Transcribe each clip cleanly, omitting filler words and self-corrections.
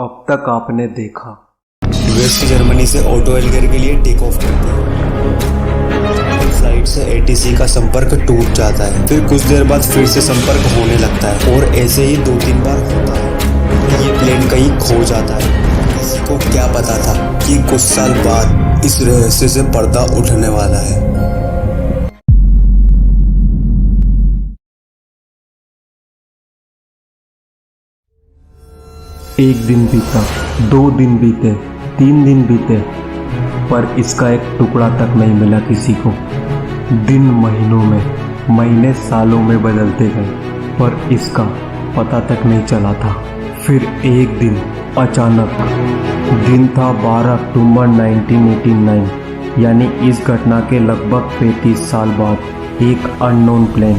अब तक आपने देखा वेस्ट जर्मनी से ऑटो एल्गर के लिए टेक ऑफ करते हैं। फ्लाइट से एटीसी का संपर्क टूट जाता है, फिर कुछ देर बाद फिर से संपर्क होने लगता है और ऐसे ही 2-3 बार होता है। ये प्लेन कहीं खो जाता है। किसी को क्या पता था कि कुछ साल बाद इस रहस्य से पर्दा उठने वाला है। एक दिन बीता, 2 दिन बीते, 3 दिन बीते, पर इसका एक टुकड़ा तक नहीं मिला किसी को। दिन महीनों में, महीने सालों में बदलते गए, पर इसका पता तक नहीं चला था। फिर एक दिन अचानक, दिन था 12 अक्टूबर 1989, यानी इस घटना के लगभग 35 साल बाद एक अननोन प्लेन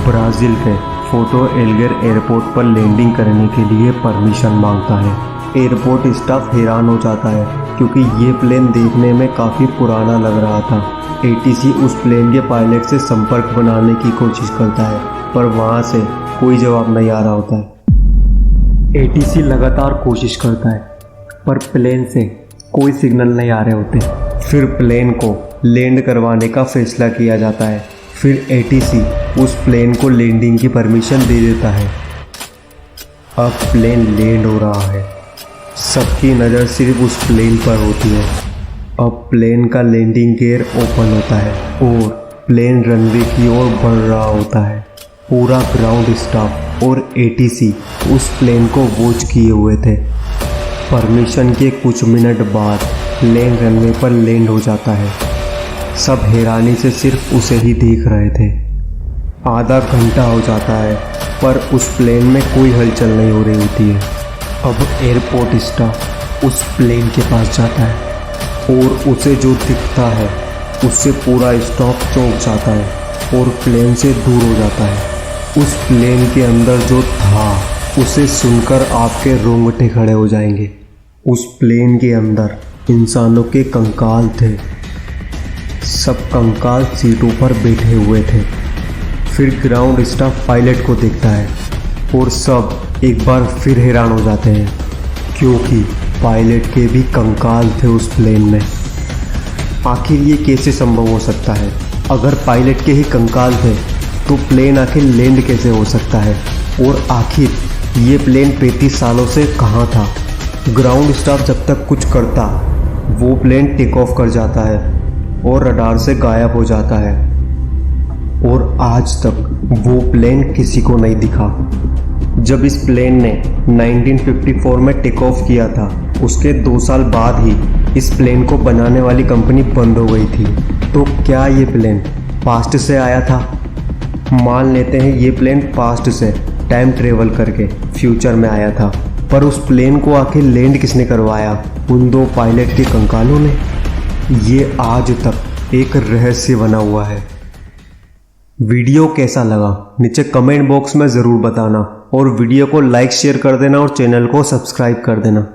ब्राज़ील के फोर्टो एल्गर एयरपोर्ट पर लैंडिंग करने के लिए परमिशन मांगता है। एयरपोर्ट स्टाफ हैरान हो जाता है क्योंकि ये प्लेन देखने में काफ़ी पुराना लग रहा था। एटीसी उस प्लेन के पायलट से संपर्क बनाने की कोशिश करता है, पर वहाँ से कोई जवाब नहीं आ रहा होता है। एटीसी लगातार कोशिश करता है, पर प्लेन से कोई सिग्नल नहीं आ रहे होते। फिर प्लेन को लैंड करवाने का फैसला किया जाता है। फिर एटीसी उस प्लेन को लैंडिंग की परमिशन दे देता है। अब प्लेन लैंड हो रहा है। सबकी नज़र सिर्फ उस प्लेन पर होती है। अब प्लेन का लैंडिंग गियर ओपन होता है और प्लेन रनवे की ओर बढ़ रहा होता है। पूरा ग्राउंड स्टाफ और एटीसी उस प्लेन को वॉच किए हुए थे। परमिशन के कुछ मिनट बाद प्लेन रनवे पर लैंड हो जाता है। सब हैरानी से सिर्फ उसे ही देख रहे थे। आधा घंटा हो जाता है, पर उस प्लेन में कोई हलचल नहीं हो रही होती है। अब एयरपोर्ट स्टाफ उस प्लेन के पास जाता है और उसे जो दिखता है उससे पूरा स्टाफ चौंक जाता है और प्लेन से दूर हो जाता है। उस प्लेन के अंदर जो था उसे सुनकर आपके रोंगटे खड़े हो जाएंगे। उस प्लेन के अंदर इंसानों के कंकाल थे। सब कंकाल सीटों पर बैठे हुए थे। फिर ग्राउंड स्टाफ पायलट को देखता है और सब एक बार फिर हैरान हो जाते हैं क्योंकि पायलट के भी कंकाल थे उस प्लेन में। आखिर ये कैसे संभव हो सकता है? अगर पायलट के ही कंकाल थे तो प्लेन आखिर लैंड कैसे हो सकता है? और आखिर ये प्लेन 35 सालों से कहाँ था? ग्राउंड स्टाफ जब तक कुछ करता वो प्लेन टेक ऑफ कर जाता है और रडार से गायब हो जाता है और आज तक वो प्लेन किसी को नहीं दिखा। जब इस प्लेन ने 1954 में टेक ऑफ किया था, उसके 2 साल बाद ही इस प्लेन को बनाने वाली कंपनी बंद हो गई थी। तो क्या ये प्लेन पास्ट से आया था? मान लेते हैं ये प्लेन पास्ट से टाइम ट्रेवल करके फ्यूचर में आया था, पर उस प्लेन को आखिर लैंड किसने करवाया? उन 2 पायलट के कंकालों ने? ये आज तक एक रहस्य बना हुआ है। वीडियो कैसा लगा नीचे कमेंट बॉक्स में ज़रूर बताना और वीडियो को लाइक शेयर कर देना और चैनल को सब्सक्राइब कर देना।